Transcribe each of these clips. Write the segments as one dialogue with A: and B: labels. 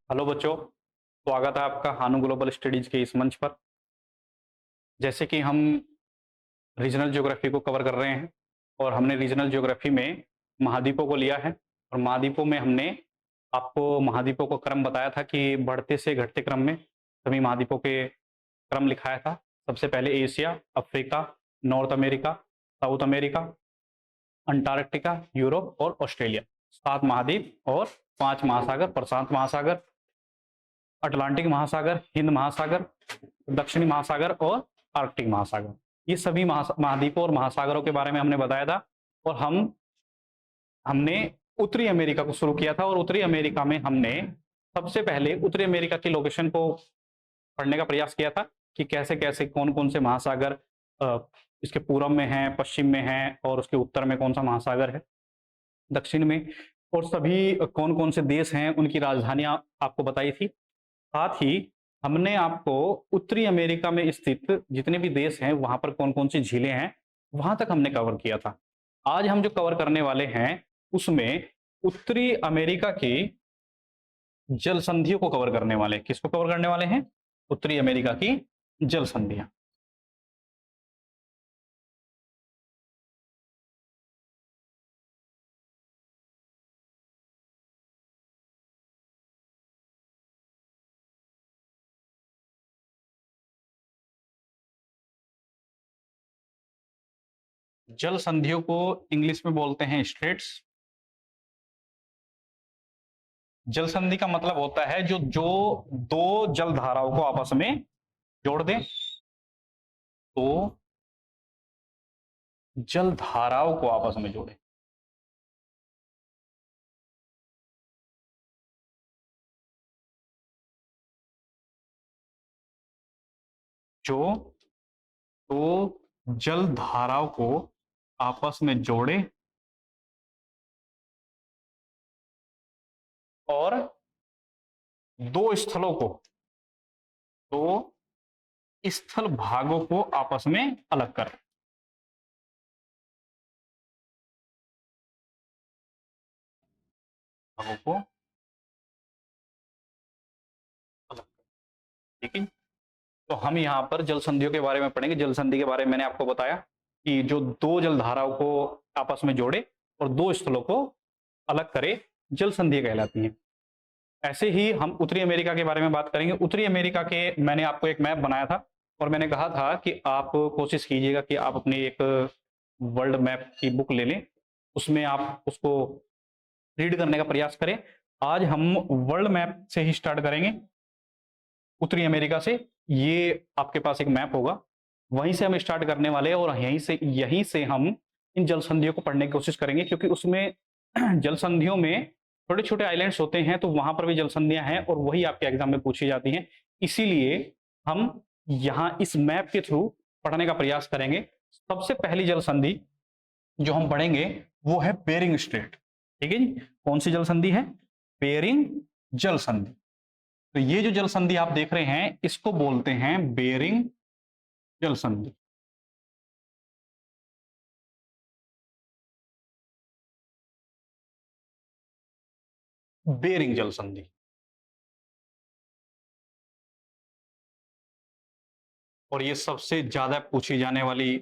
A: Hello बच्चों, स्वागत है आपका हानु ग्लोबल स्टडीज के इस मंच पर। जैसे कि हम रीजनल ज्योग्राफी को कवर कर रहे हैं और हमने रीजनल ज्योग्राफी में महाद्वीपों को लिया है और महाद्वीपों में हमने आपको महाद्वीपों को क्रम बताया था कि बढ़ते से घटते क्रम में सभी महाद्वीपों के क्रम लिखाया था। सबसे पहले Asia, Africa, north America, south America, Antarctica, Europe और ऑस्ट्रेलिया। 7 महाद्वीप और 5 महासागर, प्रशांत महासागर, अटलांटिक महासागर, हिंद महासागर, दक्षिणी महासागर और आर्कटिक महासागर। ये सभी महाद्वीपों और महासागरों के बारे में हमने बताया था। और हमने उत्तरी अमेरिका को शुरू किया था और उत्तरी अमेरिका में हमने सबसे पहले उत्तरी अमेरिका की लोकेशन को पढ़ने का प्रयास किया था कि कैसे कैसे कौन कौन से महासागर इसके पूर्व में हैं, पश्चिम में हैं और उसके उत्तर में कौन सा महासागर है, दक्षिण में, और सभी कौन कौन से देश हैं, उनकी राजधानियां आपको बताई थी। साथ ही हमने आपको उत्तरी अमेरिका में स्थित जितने भी देश हैं वहां पर कौन कौन सी झीलें हैं वहां तक हमने कवर किया था। आज हम जो कवर करने वाले हैं उसमें उत्तरी अमेरिका की जल संधियों को कवर करने वाले हैं। किसको कवर करने वाले हैं? उत्तरी अमेरिका की जल संधियां। जल संधियों को इंग्लिश में बोलते हैं स्ट्रेट्स। जल संधि का मतलब होता है जो दो जल धाराओं को आपस में जोड़ दें। तो जल धाराओं को आपस में जोड़े। जो दो जल धाराओं को आपस में जोड़े और दो स्थल भागों को आपस में अलग कर। भागों को अलग कर। ठीक है, तो हम यहां पर जल संधियों के बारे में पढ़ेंगे। जल संधि के बारे में मैंने आपको बताया कि जो दो जल धाराओं को आपस में जोड़े और दो स्थलों को अलग करे, जल संधि कहलाती हैं। ऐसे ही हम उत्तरी अमेरिका के बारे में बात करेंगे। उत्तरी अमेरिका के मैंने आपको एक मैप बनाया था और मैंने कहा था कि आप कोशिश कीजिएगा कि आप अपनी एक वर्ल्ड मैप की बुक ले लें, उसमें आप उसको रीड करने का प्रयास करें। आज हम वर्ल्ड मैप से ही स्टार्ट करेंगे, उत्तरी अमेरिका से। ये आपके पास एक मैप होगा, वहीं से हम स्टार्ट करने वाले हैं और यहीं से हम इन जल संधियों को पढ़ने की कोशिश करेंगे, क्योंकि उसमें जल संधियों में छोटे छोटे आइलैंड्स होते हैं, तो वहां पर भी जल संधियां हैं और वही आपके एग्जाम में पूछी जाती हैं। इसीलिए हम यहाँ इस मैप के थ्रू पढ़ने का प्रयास करेंगे। सबसे पहली जल संधि जो हम पढ़ेंगे वो है बेरिंग स्ट्रेट। ठीक है जी, कौन सी जल संधि है? बेरिंग जल संधि। तो ये जो जल संधि आप देख रहे हैं इसको बोलते हैं बेरिंग जल संधि। बेरिंग जल संधि। और ये सबसे ज्यादा पूछी जाने वाली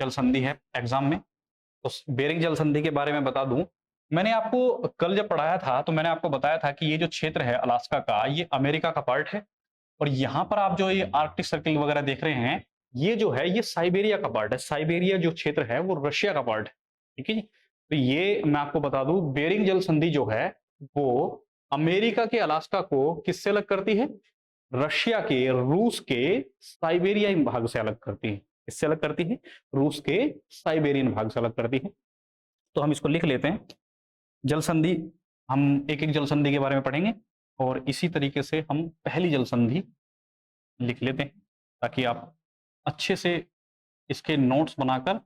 A: जल संधि है एग्जाम में। तो बेरिंग जल संधि के बारे में बता दूं, मैंने आपको कल जब पढ़ाया था तो मैंने आपको बताया था कि ये जो क्षेत्र है अलास्का का, ये अमेरिका का पार्ट है। और यहाँ पर आप जो ये आर्कटिक सर्किल वगैरह देख रहे हैं, ये जो है ये साइबेरिया का पार्ट है। साइबेरिया जो क्षेत्र है वो रशिया का पार्ट है। ठीक है जी, तो ये मैं आपको बता दूं, बेरिंग जल संधि जो है वो अमेरिका के अलास्का को किससे अलग करती है? रशिया के, रूस के साइबेरियन भाग से अलग करती है। किससे अलग करती है? रूस के साइबेरियन भाग से अलग करती है। तो हम इसको लिख लेते हैं, जल संधि। हम एक एक जल संधि के बारे में पढ़ेंगे और इसी तरीके से हम पहली जल संधि लिख लेते हैं ताकि आप अच्छे से इसके नोट्स बनाकर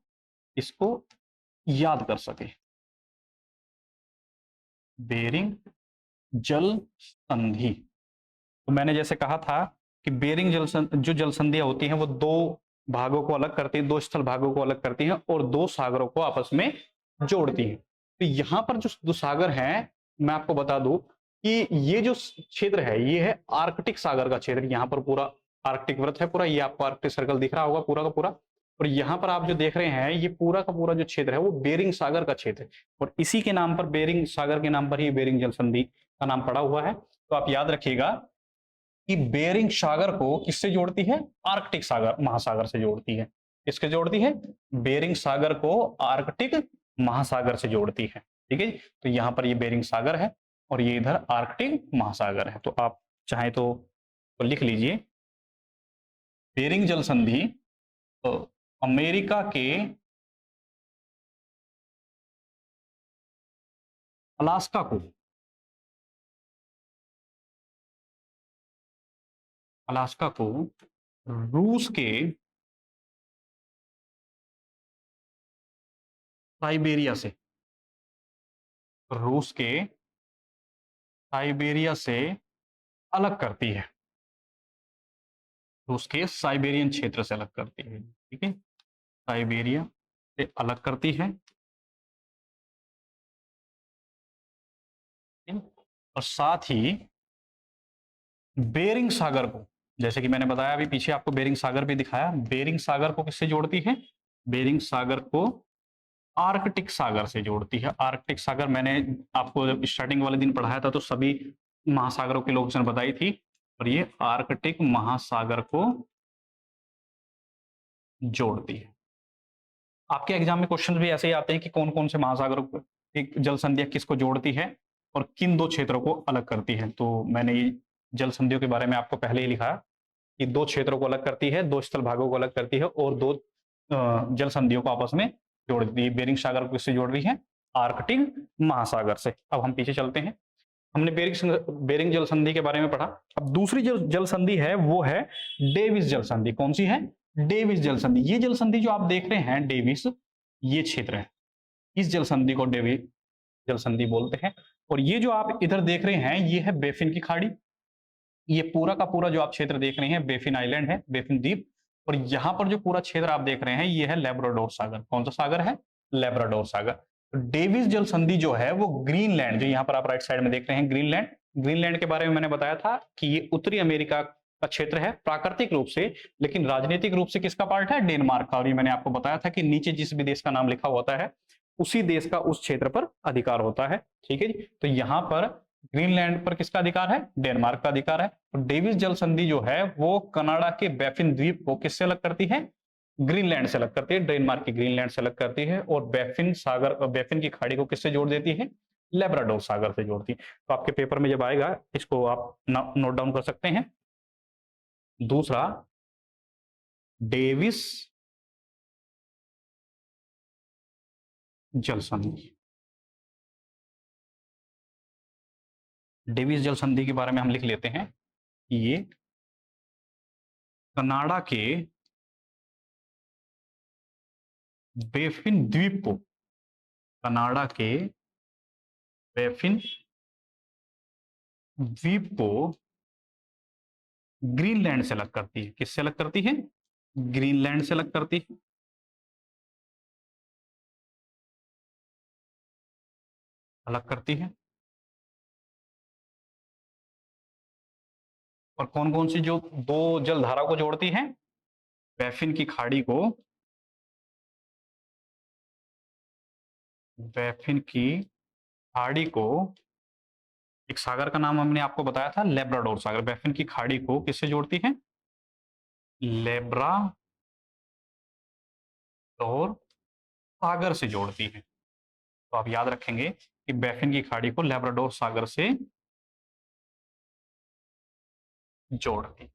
A: इसको याद कर सके। बेरिंग जल संधि, तो मैंने जैसे कहा था कि बेरिंग जो जल संधियां होती हैं वो दो भागों को अलग करती हैं, दो स्थल भागों को अलग करती हैं और दो सागरों को आपस में जोड़ती हैं। तो यहां पर जो दो सागर हैं मैं आपको बता दूं, कि ये जो क्षेत्र है ये है आर्कटिक सागर का क्षेत्र। यहाँ पर पूरा आर्कटिक वृत्त है पूरा, ये आपको आर्कटिक सर्कल दिख रहा होगा पूरा का पूरा। और यहाँ पर आप जो देख रहे हैं ये पूरा का पूरा जो क्षेत्र है वो बेरिंग सागर का क्षेत्र है, और इसी के नाम पर, बेरिंग सागर के नाम पर ही बेरिंग जल संधि का नाम पड़ा हुआ है। तो आप याद रखिएगा कि बेरिंग सागर को किससे जोड़ती है? आर्कटिक सागर महासागर से जोड़ती है। किसके जोड़ती है? बेरिंग सागर को आर्कटिक महासागर से जोड़ती है। ठीक है जी। तो यहाँ पर ये बेरिंग सागर है और ये इधर आर्कटिक महासागर है। तो आप चाहें तो लिख लीजिए, बेरिंग जल संधि तो अमेरिका के अलास्का को, अलास्का को रूस के साइबेरिया से, रूस के साइबेरिया से अलग करती है, रूस के साइबेरियन क्षेत्र से अलग करती है। ठीक है, साइबेरिया से अलग करती है। और साथ ही बेरिंग सागर को, जैसे कि मैंने बताया अभी पीछे आपको बेरिंग सागर भी दिखाया, बेरिंग सागर को किससे जोड़ती है? बेरिंग सागर को आर्कटिक सागर से जोड़ती है। आर्कटिक सागर मैंने आपको जब स्टार्टिंग वाले दिन पढ़ाया था तो सभी महासागरों की लोकेशन बताई थी, और ये आर्कटिक महासागर को जोड़ती है। आपके एग्जाम में क्वेश्चन भी ऐसे ही आते हैं कि कौन कौन से महासागरों को एक जल संधियां किसको जोड़ती है और किन दो क्षेत्रों को अलग करती है। तो मैंने ये जल संधियों के बारे में आपको पहले ही लिखा कि दो क्षेत्रों को अलग करती है, दो स्थल भागों को अलग करती है, और दो जल संधियों को आपस में जोड़ देती है। बेरिंग सागर को किससे जोड़ रही है? आर्कटिक महासागर से। अब हम पीछे चलते हैं, हमने बेरिंग जल संधि के बारे में पढ़ा। अब दूसरी जो जल संधि है वो है डेविस जल संधि। कौन सी है? डेविस जल संधि। ये जल संधि जो आप देख रहे हैं डेविस, ये क्षेत्र है, इस जल संधि को डेविस जल संधि बोलते हैं। और ये जो आप इधर देख रहे हैं ये है बेफिन की खाड़ी। ये पूरा का पूरा जो आप क्षेत्र देख रहे हैं बेफिन आइलैंड है, बेफिन द्वीप। और यहाँ पर जो पूरा क्षेत्र आप देख रहे हैं ये है लेब्राडोर सागर। कौन सा सागर है? लेब्राडोर सागर। तो डेविस जल संधि जो है वो ग्रीनलैंड, जो यहाँ पर आप राइट साइड में देख रहे हैं ग्रीनलैंड, ग्रीनलैंड के बारे में मैंने बताया था कि ये उत्तरी अमेरिका का क्षेत्र है प्राकृतिक रूप से, लेकिन राजनीतिक रूप से किसका पार्ट है? डेनमार्क का। और ये मैंने आपको बताया था कि नीचे जिस भी देश का नाम लिखा होता है उसी देश का उस क्षेत्र पर अधिकार होता है। ठीक है जी। तो यहाँ पर ग्रीनलैंड पर किसका अधिकार है? डेनमार्क का अधिकार है। तो डेविस जल संधि जो है वो कनाडा के बैफिन द्वीप को किससे अलग करती है? ग्रीनलैंड से अलग करती है, डेनमार्क की ग्रीनलैंड से अलग करती है। और बैफिन सागर, बैफिन की खाड़ी को किससे जोड़ देती है? लेब्राडोर सागर से जोड़ती है। तो आपके पेपर में जब आएगा इसको आप नोट डाउन कर सकते हैं। दूसरा, डेविस जल संधि। डेविस जल संधि के बारे में हम लिख लेते हैं कि ये कनाडा के बेफिन द्वीप को, कनाडा के बेफिन द्वीप को ग्रीनलैंड से अलग करती है। किससे अलग करती है? ग्रीनलैंड से अलग करती है। अलग करती है। और कौन कौन सी जो दो जलधारा को जोड़ती है? बैफिन की खाड़ी को, बैफिन की खाड़ी को, एक सागर का नाम हमने आपको बताया था लेब्राडोर सागर। बैफिन की खाड़ी को किससे जोड़ती है? लेब्राडोर सागर से जोड़ती है। तो आप याद रखेंगे कि बैफिन की खाड़ी को लेब्राडोर सागर से जोड़ती।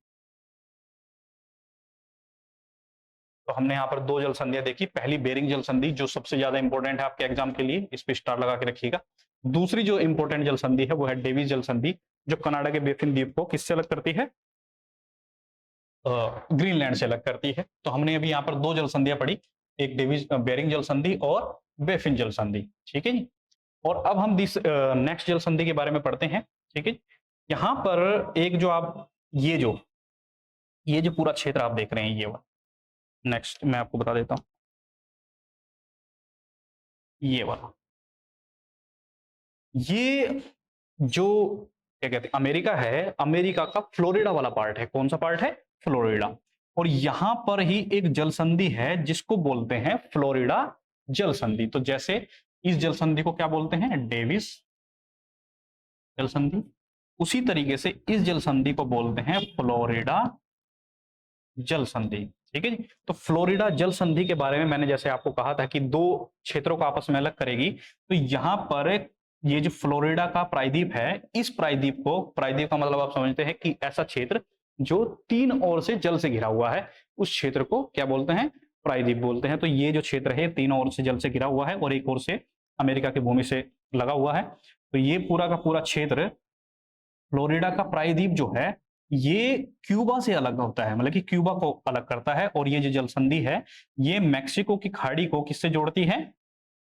A: तो हमने यहाँ पर दो जल संधियां देखी। पहली बेरिंग जल संधि जो सबसे ज्यादा इंपॉर्टेंट है आपके एग्जाम के लिए, इस पे स्टार लगा के रखिएगा। दूसरी जो इंपॉर्टेंट जल संधि है वो है डेविस जल संधि, जो कनाडा के बेफिन द्वीप को किससे अलग करती है? ग्रीनलैंड से अलग करती है। तो हमने अभी यहाँ पर दो जल संधियां पढ़ी, एक डेविस बेरिंग जल संधि और बेफिन जल संधि। ठीक है जी। और अब हम नेक्स्ट जल संधि के बारे में पढ़ते हैं। ठीक है। यहाँ पर एक जो आप ये जो पूरा क्षेत्र आप देख रहे हैं ये वाला, नेक्स्ट मैं आपको बता देता हूं, ये वाला, ये जो क्या कहते हैं, अमेरिका है, अमेरिका का फ्लोरिडा वाला पार्ट है। कौन सा पार्ट है? फ्लोरिडा। और यहां पर ही एक जल संधि है जिसको बोलते हैं फ्लोरिडा जल संधि। तो जैसे इस जल संधि को क्या बोलते हैं? डेविस जल संधि। उसी तरीके से इस जल संधि को बोलते हैं फ्लोरिडा जल संधि। ठीक है जी। तो फ्लोरिडा जल संधि के बारे में मैंने जैसे आपको कहा था कि दो क्षेत्रों को आपस में अलग करेगी, तो यहां पर ये जो फ्लोरिडा का प्रायद्वीप है, इस प्रायद्वीप को, प्रायद्वीप का मतलब आप समझते हैं कि ऐसा क्षेत्र जो तीन ओर से जल से घिरा हुआ है, उस क्षेत्र को क्या बोलते हैं? प्रायद्वीप बोलते हैं। तो ये जो क्षेत्र है तीनों ओर से जल से घिरा हुआ है और एक ओर से अमेरिका की भूमि से लगा हुआ है। तो ये पूरा का पूरा क्षेत्र, फ्लोरिडा का प्रायद्वीप जो है, ये क्यूबा से अलग होता है, मतलब कि क्यूबा को अलग करता है। और ये जो जल संधि है, ये मैक्सिको की खाड़ी को किससे जोड़ती है?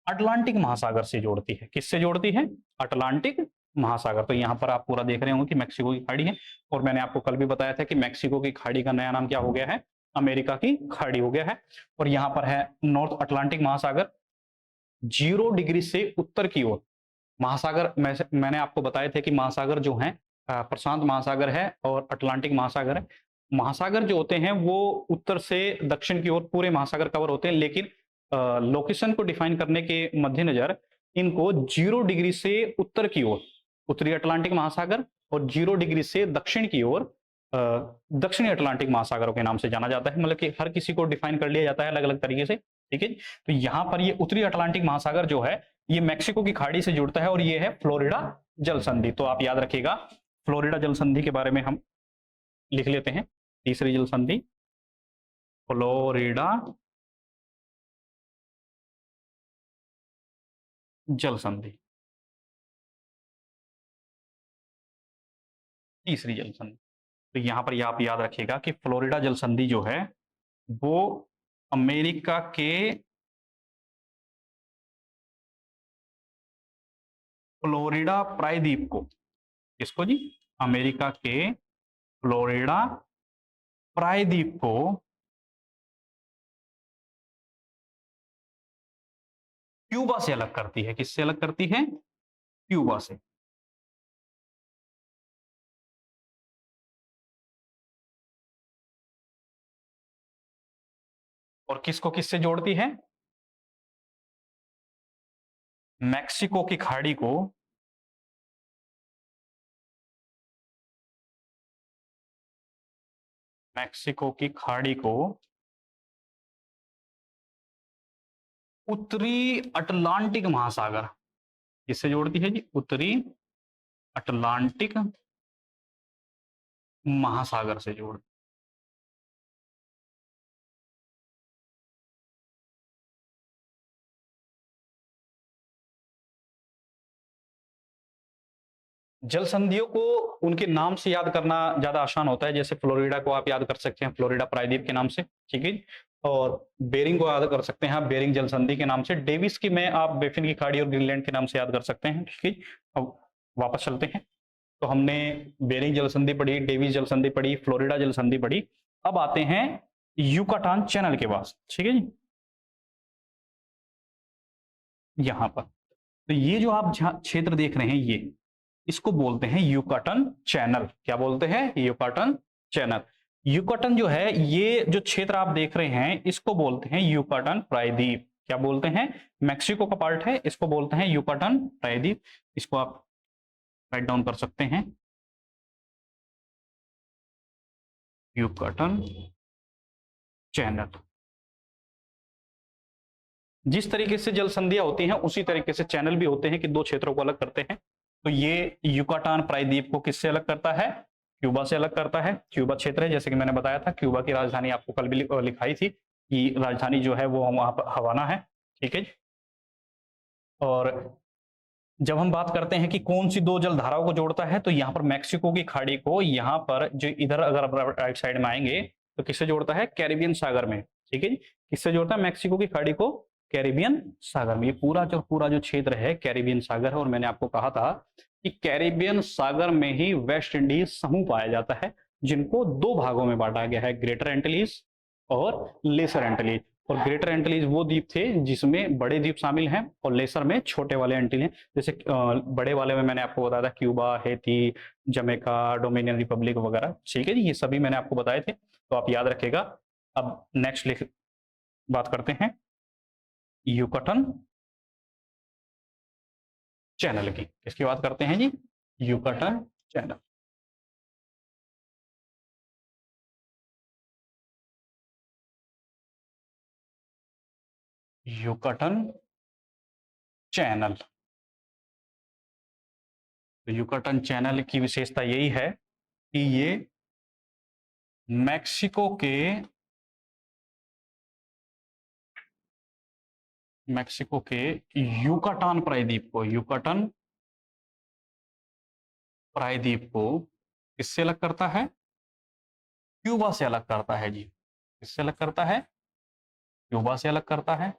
A: अटलांटिक महासागर से जोड़ती है। किससे जोड़ती है? अटलांटिक महासागर। तो यहां पर आप पूरा देख रहे होंगे कि मैक्सिको की खाड़ी है। और मैंने आपको कल भी बताया था कि मैक्सिको की खाड़ी का नया नाम क्या हो गया है? अमेरिका की खाड़ी हो गया है। और यहां पर है नॉर्थ अटलांटिक महासागर, 0 डिग्री से उत्तर की ओर महासागर। मैंने आपको बताए थे कि महासागर जो है, प्रशांत महासागर है और अटलांटिक महासागर है। महासागर जो होते हैं वो उत्तर से दक्षिण की ओर पूरे महासागर कवर होते हैं, लेकिन लोकेशन को डिफाइन करने के मद्देनजर इनको 0 डिग्री से उत्तर की ओर उत्तरी अटलांटिक महासागर और 0 डिग्री से दक्षिण की ओर दक्षिणी अटलांटिक महासागरों के नाम से जाना जाता है। मतलब कि हर किसी को डिफाइन कर लिया जाता है अलग अलग तरीके से। ठीक है। तो यहां पर ये उत्तरी अटलांटिक महासागर जो है, ये मैक्सिको की खाड़ी से जुड़ता है और ये है फ्लोरिडा जल संधि। तो आप याद रखिएगा, फ्लोरिडा जल संधि के बारे में हम लिख लेते हैं। तीसरी जल संधि फ्लोरिडा जल संधि, तीसरी जल संधि। तो यहां पर आप याद रखिएगा कि फ्लोरिडा जल संधि जो है वो अमेरिका के फ्लोरिडा प्रायद्वीप को, किसको जी? अमेरिका के फ्लोरिडा प्रायद्वीप को क्यूबा से अलग करती है। किससे अलग करती है? क्यूबा से। और किसको किससे जोड़ती है? मैक्सिको की खाड़ी को मैक्सिको की खाड़ी को उत्तरी अटलांटिक महासागर, किससे जोड़ती है जी? उत्तरी अटलांटिक महासागर से जोड़। जल संधियों को उनके नाम से याद करना ज्यादा आसान होता है। जैसे फ्लोरिडा को आप याद कर सकते हैं फ्लोरिडा प्रायद्वीप के नाम से। ठीक है। और बेरिंग को याद कर सकते हैं आप बेरिंग जल संधि के नाम से। डेविस की में आप बेफिन की खाड़ी और ग्रीनलैंड के नाम से याद कर सकते हैं। ठीक है। अब वापस चलते हैं। तो हमने बेरिंग जल संधि पढ़ी, डेविस जल संधि पढ़ी, फ्लोरिडा जल संधि पढ़ी। अब आते हैं युकाटान चैनल के पास। ठीक है जी। यहां पर तो ये जो आप क्षेत्र देख रहे हैं, ये इसको बोलते हैं युकाटन चैनल। क्या बोलते हैं? Yucatan channel. युकाटन जो है, ये जो क्षेत्र आप देख रहे हैं, इसको बोलते हैं युकाटन प्रायद्वीप। क्या बोलते हैं? मैक्सिको का पार्ट है, इसको बोलते हैं युकाटन प्रायद्वीप। इसको आप राइट डाउन कर सकते हैं, युकाटन चैनल। जिस तरीके से जल संधियां होती हैं उसी तरीके से चैनल भी होते हैं कि दो क्षेत्रों को अलग करते हैं। तो ये युकाटान प्रायद्वीप को किससे अलग करता है? क्यूबा से अलग करता है। क्यूबा क्षेत्र है, जैसे कि मैंने बताया था, क्यूबा की राजधानी आपको कल भी लिखाई थी कि राजधानी जो है वो वहां पर हवाना है। ठीक है। और जब हम बात करते हैं कि कौन सी दो जल धाराओं को जोड़ता है, तो यहाँ पर मैक्सिको की खाड़ी को, यहाँ पर जो इधर अगर राइट साइड में आएंगे तो किससे जोड़ता है? कैरिबियन सागर में। ठीक है जी। किससे जोड़ता है? मैक्सिको की खाड़ी को कैरिबियन सागर में। ये पूरा जो क्षेत्र है कैरिबियन सागर है। और मैंने आपको कहा था कि कैरिबियन सागर में ही वेस्ट इंडीज समूह पाया जाता है, जिनको दो भागों में बांटा गया है, ग्रेटर एंटिलीज और लेसर एंटिलीज। और ग्रेटर एंटिलीज वो द्वीप थे जिसमें बड़े द्वीप शामिल हैं और लेसर में छोटे वाले एंटिल हैं। जैसे बड़े वाले में मैंने आपको बताया था Cuba, Haiti, Jamaica, dominion Republic वगैरह। ठीक है जी, ये सभी मैंने आपको बताए थे, तो आप याद रखिएगा। अब नेक्स्ट लिख बात करते हैं युकटन चैनल की। किसकी बात करते हैं जी? युकटन चैनल। युकटन चैनल। तो युकटन चैनल की विशेषता यही है कि ये मैक्सिको के युकाटान प्रायद्वीप को किससे अलग करता है? क्यूबा से अलग करता है जी। किससे अलग करता है? क्यूबा से अलग करता है।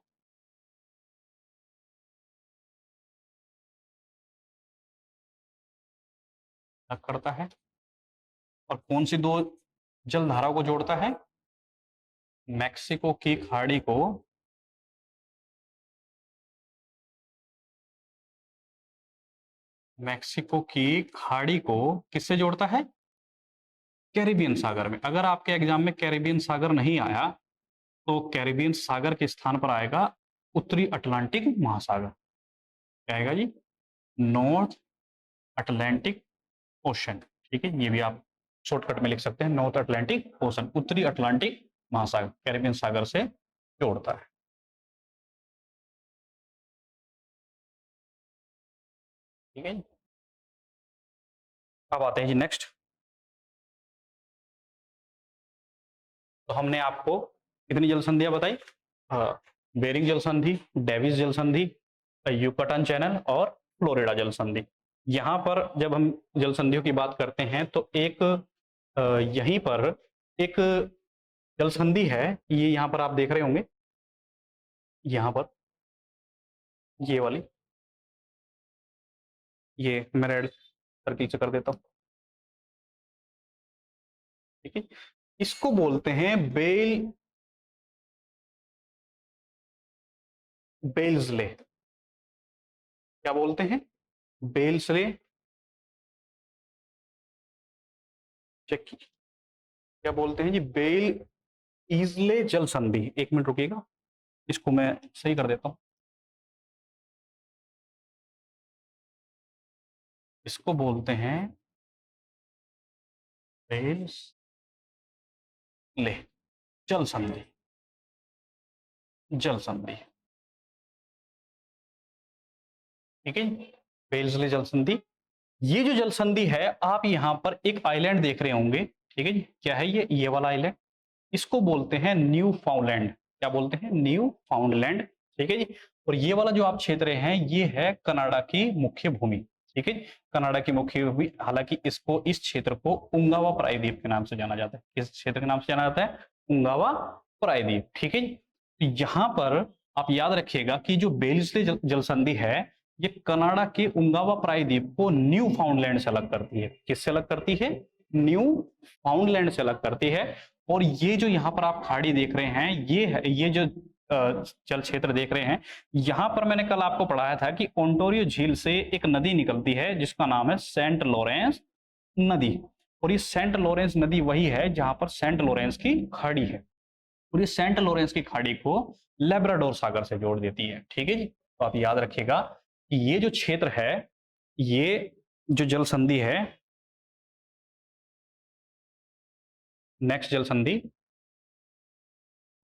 A: अलग करता है। और कौन सी दो जलधाराओं को जोड़ता है? मैक्सिको की खाड़ी को किससे जोड़ता है? कैरिबियन सागर में। अगर आपके एग्जाम में कैरिबियन सागर नहीं आया तो कैरिबियन सागर के स्थान पर आएगा उत्तरी अटलांटिक महासागर। क्या आएगा जी? North Atlantic ocean. ठीक है, ये भी आप शॉर्टकट में लिख सकते हैं, नॉर्थ अटलांटिक ओशन, उत्तरी अटलांटिक महासागर कैरिबियन सागर से जोड़ता है। ठीक है, अब आते हैं जी नेक्स्ट। तो हमने आपको कितनी जल संधियां बताई? हाँ, बेरिंग जल संधि, डेविस जल संधि, युकटन चैनल और फ्लोरिडा जल संधि। यहाँ पर जब हम जल संधियों की बात करते हैं तो एक यहीं पर एक जल संधि है, ये यहाँ पर आप देख रहे होंगे, यहाँ पर ये वाली, ये मैं रेड सर्किल से कर देता हूँ। ठीक है, इसको बोलते हैं बेल्सले। क्या बोलते हैं? बेल्सले। चेक, क्या बोलते हैं जी? बेल ईजले जल संधि। एक मिनट रुकिएगा, इसको मैं सही कर देता हूं। इसको बोलते हैं बेल्सले जल संधि। जल संधि। ठीक है, बेल्सले जल संधि। ये जो जल संधि है, आप यहां पर एक आइलैंड देख रहे होंगे। ठीक है जी, क्या है ये वाला आइलैंड, इसको बोलते हैं न्यू फाउंडलैंड। क्या बोलते हैं? न्यू फाउंडलैंड। ठीक है जी, और ये वाला जो आप क्षेत्र हैं, ये है कनाडा की मुख्य भूमि। ठीक है, कनाडा की मुख्य भूमि। हालांकि इस क्षेत्र को उंगावा प्रायद्वीप के नाम से जाना जाता है। किस क्षेत्र के नाम से जाना जाता है? उंगावा प्रायद्वीप। ठीक है जी, तो यहां पर आप याद रखिएगा कि जो बेल्सले जल संधि है, ये कनाडा के उंगावा प्रायद्वीप को न्यू फाउंडलैंड से अलग करती है। किससे अलग करती है? न्यू फाउंडलैंड से अलग करती है। और ये जो यहाँ पर आप खाड़ी देख रहे हैं, ये जो जल क्षेत्र देख रहे हैं, यहां पर मैंने कल आपको पढ़ाया था कि ओंटारियो झील से एक नदी निकलती है जिसका नाम है सेंट लॉरेंस नदी। और ये सेंट लॉरेंस नदी वही है जहां पर सेंट लॉरेंस की खाड़ी है। और ये सेंट लॉरेंस की खाड़ी को लेब्राडोर सागर से जोड़ देती है। ठीक है जी, तो आप याद रखिएगा कि ये जो क्षेत्र है, ये जो जल संधि है, नेक्स्ट जल संधि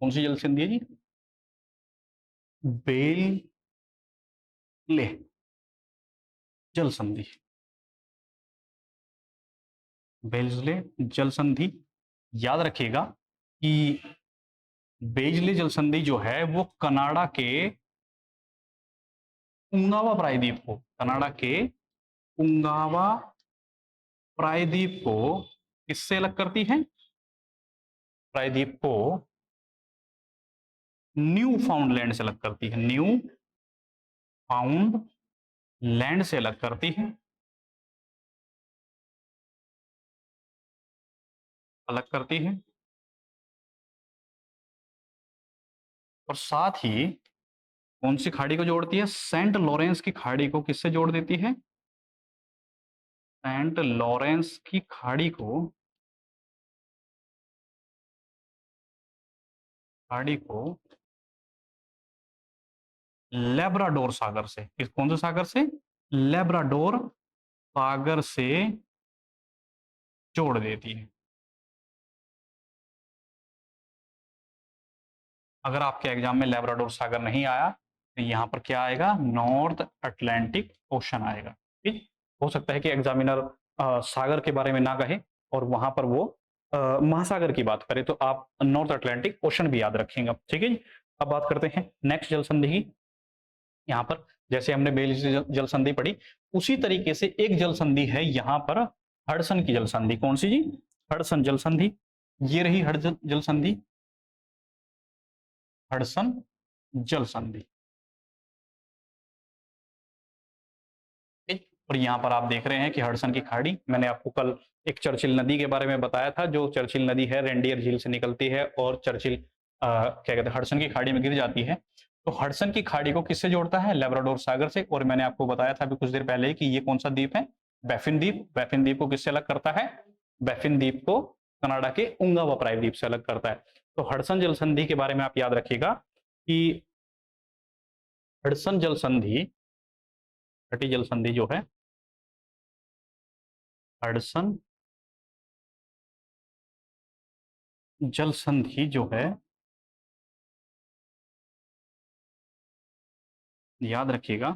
A: कौन सी जल संधि है जी? बेल ले जल संधि। बेल्सले जल संधि। याद रखिएगा कि बेल्सले जल संधि जो है वो कनाडा के उंगावा प्रायद्वीप को किससे अलग करती है? प्रायद्वीप को न्यू फाउंडलैंड से अलग करती है। न्यू फाउंड लैंड से अलग करती है। अलग करती है। और साथ ही कौन सी खाड़ी को जोड़ती है? सेंट लॉरेंस की खाड़ी को किससे जोड़ देती है? सेंट लॉरेंस की खाड़ी को लेब्राडोर सागर से, किस कौन से सागर से? लेब्राडोर सागर से जोड़ देती है। अगर आपके एग्जाम में लेब्राडोर सागर नहीं आया तो यहाँ पर क्या आएगा? नॉर्थ अटलांटिक ओशन आएगा। ठीक, हो सकता है कि एग्जामिनर सागर के बारे में ना कहे और वहां पर वो महासागर की बात करे, तो आप नॉर्थ अटलांटिक ओशन भी याद रखेंगे। ठीक है जी। अब बात करते हैं नेक्स्ट जल संधि की। यहाँ पर जैसे हमने बेलिस जल संधि पढ़ी, उसी तरीके से एक जल संधि है यहाँ पर, हडसन की जल संधि। कौन सी जी? हडसन जल संधि। ये रही हडसन जल संधि, हडसन जल संधि। और यहाँ पर आप देख रहे हैं कि हडसन की खाड़ी, मैंने आपको कल एक चर्चिल नदी के बारे में बताया था, जो चर्चिल नदी है रेंडियर झील से निकलती है और चर्चिल क्या कहते हैं हडसन की खाड़ी में गिर जाती है। तो हडसन की खाड़ी को किससे जोड़ता है? लेब्राडोर सागर से। और मैंने आपको बताया था अभी कुछ देर पहले कि ये कौन सा द्वीप है? बैफिन द्वीप। बैफिन द्वीप को किससे अलग करता है? बैफिन द्वीप को कनाडा के उंगावा प्रायद्वीप द्वीप से अलग करता है। तो हडसन जल संधि के बारे में आप याद रखिएगा कि हडसन जल संधि, छठी जल संधि जो है हडसन जल संधि जो है, याद रखिएगा,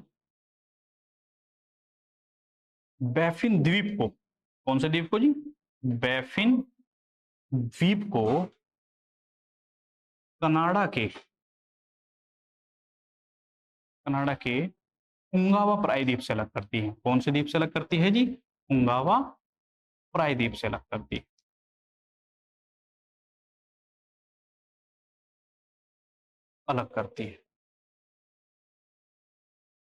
A: बैफिन द्वीप को, कौन से द्वीप को जी? बैफिन द्वीप को कनाडा के उंगावा प्रायद्वीप से अलग करती है। कौन से द्वीप से अलग करती है जी? उंगावा प्रायद्वीप से अलग करती है, अलग करती है।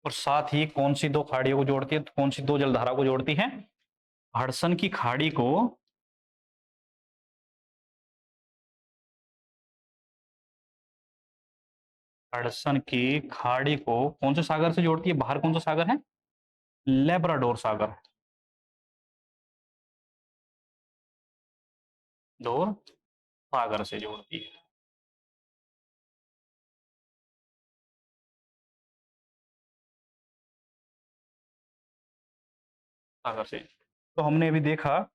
A: और साथ ही कौन सी दो खाड़ियों को जोड़ती है? कौन सी दो जलधारा को जोड़ती है? हडसन की खाड़ी को हडसन की खाड़ी को कौन से सागर से जोड़ती है? बाहर कौन सा सागर है? लेब्राडोर सागर, डोर सागर से जोड़ती है। सागर से। तो हमने अभी देखा,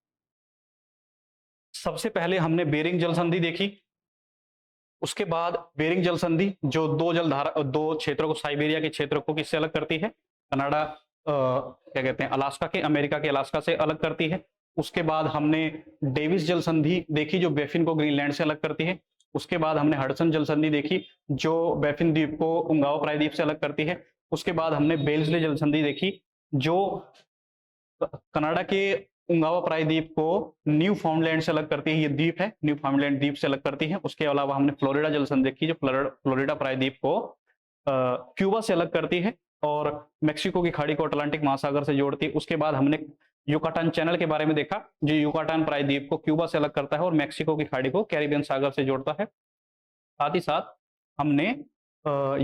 A: सबसे पहले हमने बेरिंग जल संधि देखी, उसके बाद बेरिंग जल संधि जो दो जलधारा, दो क्षेत्रों को, साइबेरिया के क्षेत्र को किससे अलग करती है? कनाडा क्या कहते हैं, अलास्का के, अमेरिका के अलास्का से अलग करती है। उसके बाद हमने डेविस जल संधि देखी जो बैफिन को ग्रीनलैंड से अलग करती है। उसके बाद हमने हडसन जल संधि देखी जो बैफिन द्वीप को उंगावा प्रायद्वीप से अलग करती है। उसके बाद हमने बेल्सले जल संधि देखी जो कनाडा के उंगावा प्रायद्वीप को न्यू फाउंडलैंड से अलग करती है। ये द्वीप है, न्यू फाउंडलैंड द्वीप से अलग करती है। उसके अलावा हमने फ्लोरिडा जल संधि देखी जो फ्लोरिडा प्रायद्वीप को क्यूबा से अलग करती है और मेक्सिको की खाड़ी को अटलांटिक महासागर से जोड़ती है। उसके बाद हमने युकाटान चैनल के बारे में देखा जो युकाटान प्रायद्वीप को क्यूबा से अलग करता है और मेक्सिको की खाड़ी को कैरिबियन सागर से जोड़ता है। साथ ही साथ हमने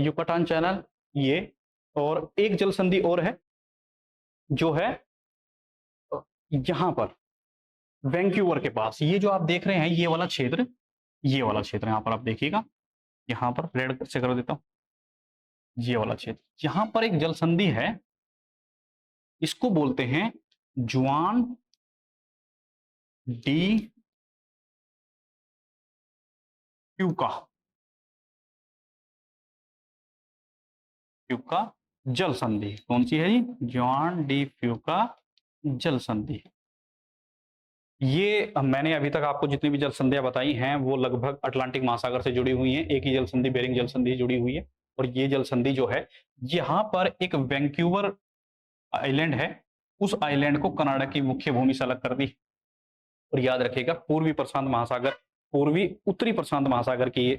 A: युकाटान चैनल, ये और एक जल संधि और है जो है यहां पर वैंक्यूवर के पास, ये जो आप देख रहे हैं ये वाला क्षेत्र, ये वाला क्षेत्र यहां पर आप देखिएगा, यहां पर रेड से कर देता हूं, ये वाला क्षेत्र, यहां पर एक जल संधि है, इसको बोलते हैं जुआन डी क्यूका, क्यूका जल संधि। कौन सी है जी? जुआन डी क्यूका जल संधि। ये मैंने अभी तक आपको जितनी भी जल संधियां बताई हैं वो लगभग अटलांटिक महासागर से जुड़ी हुई हैं। एक ही जल संधि बेरिंग जल संधि जुड़ी हुई है और ये जल संधि जो है यहाँ पर एक वैंक्यूवर आइलैंड है, उस आइलैंड को कनाडा की मुख्य भूमि से अलग कर दी। और याद रखिएगा पूर्वी प्रशांत महासागर, पूर्वी उत्तरी प्रशांत महासागर की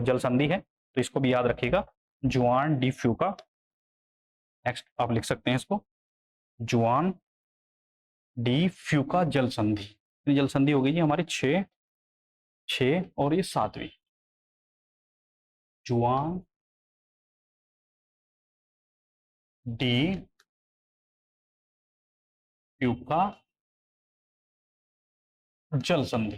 A: जल संधि है, तो इसको भी याद रखिएगा, जुआन डी फ्यूका। नेक्स्ट आप लिख सकते हैं इसको, जुआन डी फ्यूका जल संधि। जल संधि हो गई जी हमारी छह और ये सातवीं। जुआन डी ट्यूका जल संधि।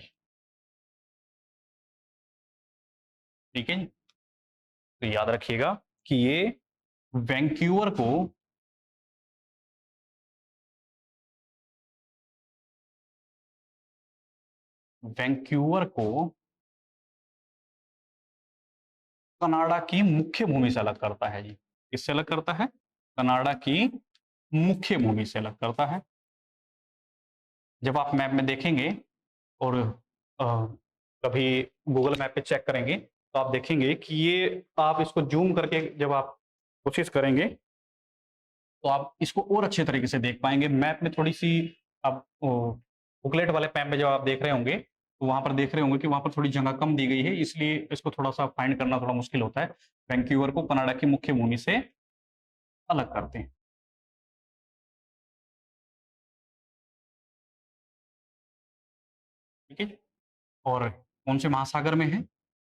A: ठीक है जी, तो याद रखिएगा कि ये वैंक्यूवर को कनाडा की मुख्य भूमि से अलग करता है जी। किससे अलग करता है? कनाडा की मुख्य भूमि से अलग करता है। जब आप मैप में देखेंगे और कभी गूगल मैप पे चेक करेंगे तो आप देखेंगे कि ये, आप इसको जूम करके जब आप कोशिश करेंगे तो आप इसको और अच्छे तरीके से देख पाएंगे। मैप में थोड़ी सी आप बुकलेट वाले मैप में जब आप देख रहे होंगे तो वहां पर देख रहे होंगे कि वहां पर थोड़ी जगह कम दी गई है, इसलिए इसको थोड़ा सा फाइंड करना थोड़ा मुश्किल होता है। वैंक्यूवर को कनाडा की मुख्य भूमि से अलग करते हैं। ठीक है, और कौन से महासागर में है?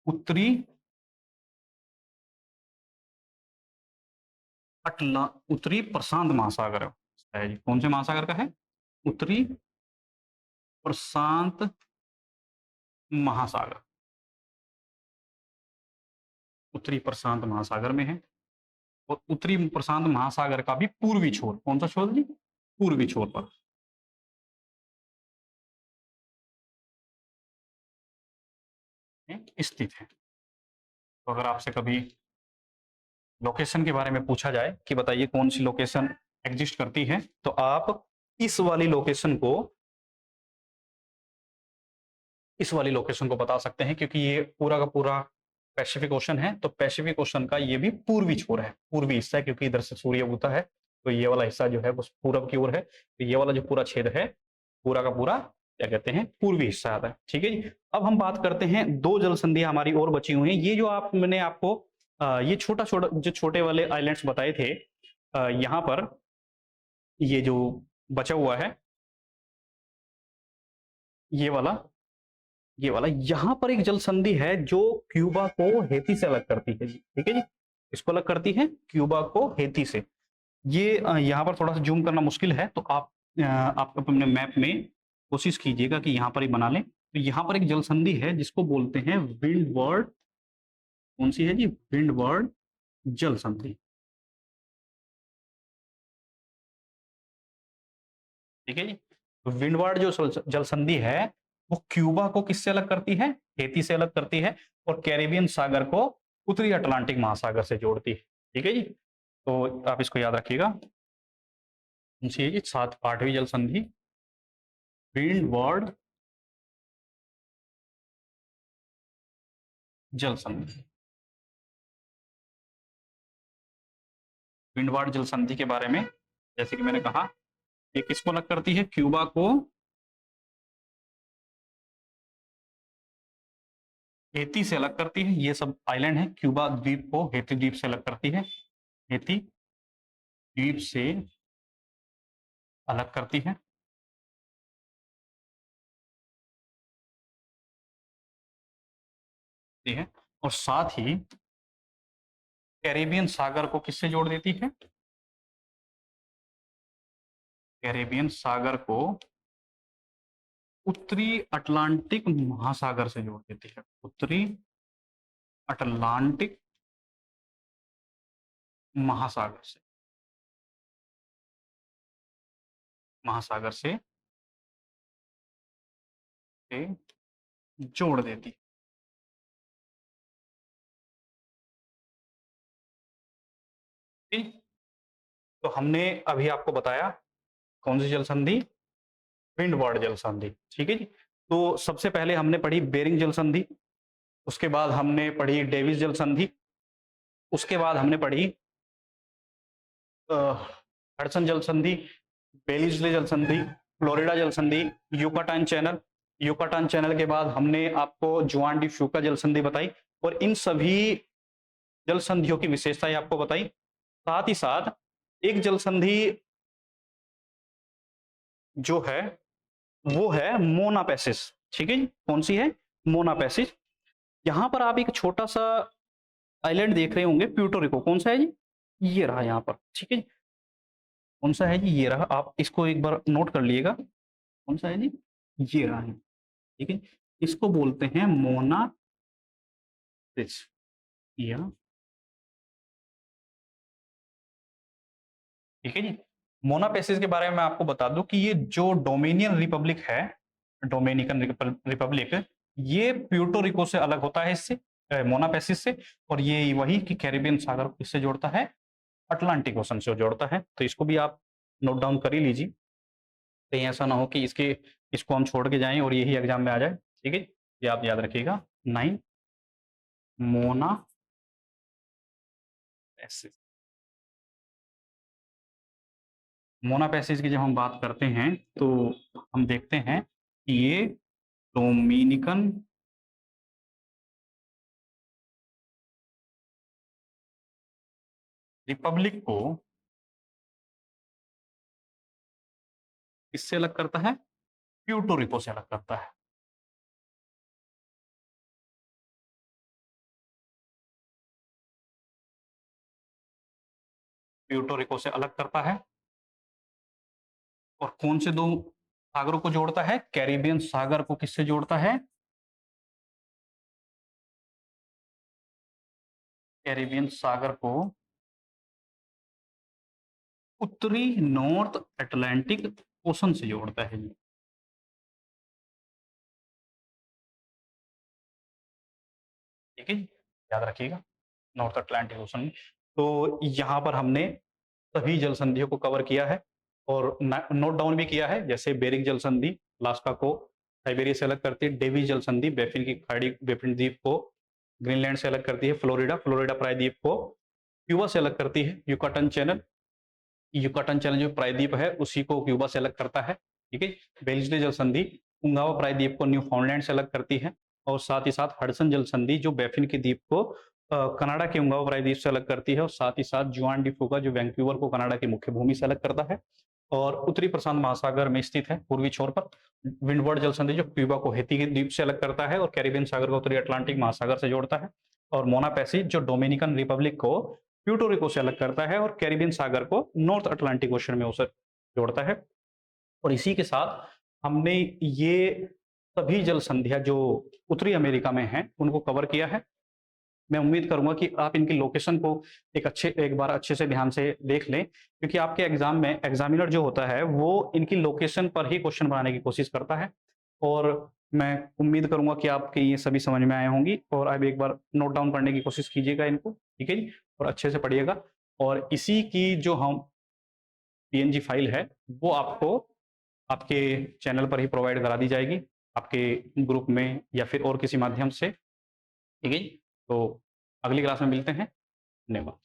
A: उत्तरी उत्तरी प्रशांत महासागर है जी। कौन से महासागर का है? उत्तरी प्रशांत महासागर। उत्तरी प्रशांत महासागर में है। और उत्तरी प्रशांत महासागर का भी पूर्वी छोर, कौन सा छोर जी? पूर्वी छोर पर स्थित है। तो अगर आपसे कभी लोकेशन के बारे में पूछा जाए कि बताइए कौन सी लोकेशन एग्जिस्ट करती है, तो आप इस वाली लोकेशन को बता सकते हैं, क्योंकि ये पूरा का पूरा पैसिफिक ओशन है। तो पैसिफिक ओशन का ये भी पूर्वी छोर है, पूर्वी हिस्सा है, क्योंकि इधर से सूर्य उगता है। तो ये वाला हिस्सा जो है वो पूरब की ओर है। तो ये वाला जो पूरा क्षेत्र है पूरा का पूरा क्या कहते हैं? पूर्वी हिस्सा आता है। ठीक है जी। अब हम बात करते हैं, दो जल संधियां हमारी और बची हुई हैं। ये जो मैंने आपको ये छोटा छोटा जो छोटे वाले आइलैंड्स बताए थे, यहाँ पर ये जो बचा हुआ है ये वाला यहां पर एक जल संधि है जो क्यूबा को हेती से अलग करती है जी। ठीक है जी, इसको अलग करती है क्यूबा को हेती से। ये यहाँ पर थोड़ा सा जूम करना मुश्किल है, तो आप अपने मैप में कोशिश कीजिएगा कि यहाँ पर ही बना लें। तो यहाँ पर एक जल संधि है जिसको बोलते हैं विंडवर्ड। कौन सी है जी? विंडवर्ड जल संधि। ठीक है जी, तो विंडवर्ड जो जल संधि है वो क्यूबा को किससे अलग करती है? हेती से अलग करती है, और कैरेबियन सागर को उत्तरी अटलांटिक महासागर से जोड़ती है। ठीक है जी, तो आप इसको याद रखिएगा। कौन सी है जी? 8वीं जल संधि, विंडवर्ड जल संधि। विंडवर्ड जल संधि के बारे में जैसे कि मैंने कहा, ये किसको अलग करती है? क्यूबा को हेती से अलग करती है। ये सब आइलैंड है, क्यूबा द्वीप को हेती द्वीप से अलग करती है। हेती द्वीप से अलग करती है। है और साथ ही कैरेबियन सागर को किससे जोड़ देती है? कैरेबियन सागर को उत्तरी अटलांटिक महासागर से जोड़ देती है। उत्तरी अटलांटिक महासागर से जोड़ देती है। ठीक? तो हमने अभी आपको बताया कौन सी जल संधि? विंडवर्ड जल संधि। ठीक है जी, तो सबसे पहले हमने पढ़ी बेरिंग जल संधि, उसके बाद हमने पढ़ी डेविस जल संधि, उसके बाद हमने पढ़ी हडसन जल संधि, बेलिस्ले जल संधि, फ्लोरिडा जल संधि, युकाटान चैनल। युकाटान चैनल के बाद हमने आपको जुआन डी फ्यूका जल संधि बताई, और इन सभी जल संधियों की विशेषताएं आपको बताई। साथ ही साथ एक जल संधि जो है वो है मोना पैसिस। ठीक है जी, कौन सी है? मोना पैसिस। यहां पर आप एक छोटा सा आइलैंड देख रहे होंगे प्यूर्टो रिको, कौन सा है जी? ये रहा यहाँ पर, ठीक है जी। कौन सा है जी? ये रहा, आप इसको एक बार नोट कर लीजिएगा। कौन सा है जी? ये रहा है, ठीक है। इसको बोलते हैं मोनास्टिच, या ठीक है जी। मोना पेसिस के बारे में मैं आपको बता दूं कि ये जो डोमिनियन रिपब्लिक है, डोमिनिकन रिपब्लिक, ये प्यूर्टो रिको से अलग होता है इससे, मोना पेसिस से। और ये वही कि कैरिबियन सागर को इससे जोड़ता है, अटलांटिक ओशन से जोड़ता है। तो इसको भी आप नोट डाउन कर ही लीजिए, कहीं ऐसा ना हो कि इसको हम छोड़ के जाएं और यही एग्जाम में आ जाए, ठीक है। ये आप याद रखिएगा, 9 मोना पेसिस। मोना पैसेज की जब हम बात करते हैं तो हम देखते हैं कि ये डोमिनिकन रिपब्लिक को किससे अलग करता है? प्यूर्टो रिको से अलग करता है। प्यूर्टो रिको से अलग करता है। और कौन से दो सागरों को जोड़ता है? कैरिबियन सागर को किससे जोड़ता है? कैरिबियन सागर को उत्तरी नॉर्थ अटलांटिक ओशन से जोड़ता है जी। ठीक है, याद रखिएगा, नॉर्थ अटलांटिक ओशन। तो यहाँ पर हमने सभी जल संधियों को कवर किया है और नोट डाउन भी किया है, जैसे बेरिंग जल संधि अलास्का को साइबेरिया से अलग करती है, डेविस जल संधि बेफिन की खाड़ी बेफिन द्वीप को ग्रीनलैंड से अलग करती है, फ्लोरिडा फ्लोरिडा प्रायद्वीप को क्यूबा से अलग करती है, युकाटन चैनल जो प्रायद्वीप है उसी को क्यूबा से अलग करता है, ठीक है। बेल्जले जल संधि उंगावा प्रायद्वीप को न्यू फाउंडलैंड से अलग करती है, और साथ ही साथ हडसन जल संधि जो बैफिन के द्वीप को कनाडा के उंगावा प्रायद्वीप से अलग करती है, और साथ ही साथ जुआन डी फूका जो वैंकूवर को कनाडा की मुख्य भूमि से अलग करता है और उत्तरी प्रशांत महासागर में स्थित है पूर्वी छोर पर। विंडवर्ड जल संधि जो क्यूबा को हेती के द्वीप से अलग करता है और कैरिबियन सागर को उत्तरी अटलांटिक महासागर से जोड़ता है, और मोना पैसिज जो डोमिनिकन रिपब्लिक को प्यूर्टो रिको से अलग करता है और कैरिबियन सागर को नॉर्थ अटलांटिक ओशन में उसे जोड़ता है। और इसी के साथ हमने ये सभी जल संधियां जो उत्तरी अमेरिका में हैं उनको कवर किया है। मैं उम्मीद करूंगा कि आप इनकी लोकेशन को एक बार अच्छे से ध्यान से देख लें, क्योंकि आपके एग्जाम में एग्जामिनर जो होता है वो इनकी लोकेशन पर ही क्वेश्चन बनाने की कोशिश करता है। और मैं उम्मीद करूंगा कि आपके ये सभी समझ में आए होंगी, और अब एक बार नोट डाउन करने की कोशिश कीजिएगा इनको, ठीक है जी, और अच्छे से पढ़िएगा। और इसी की जो हम पीएनजी फाइल है वो आपको आपके चैनल पर ही प्रोवाइड करा दी जाएगी, आपके ग्रुप में या फिर और किसी माध्यम से, ठीक है जी। तो अगली क्लास में मिलते हैं, धन्यवाद।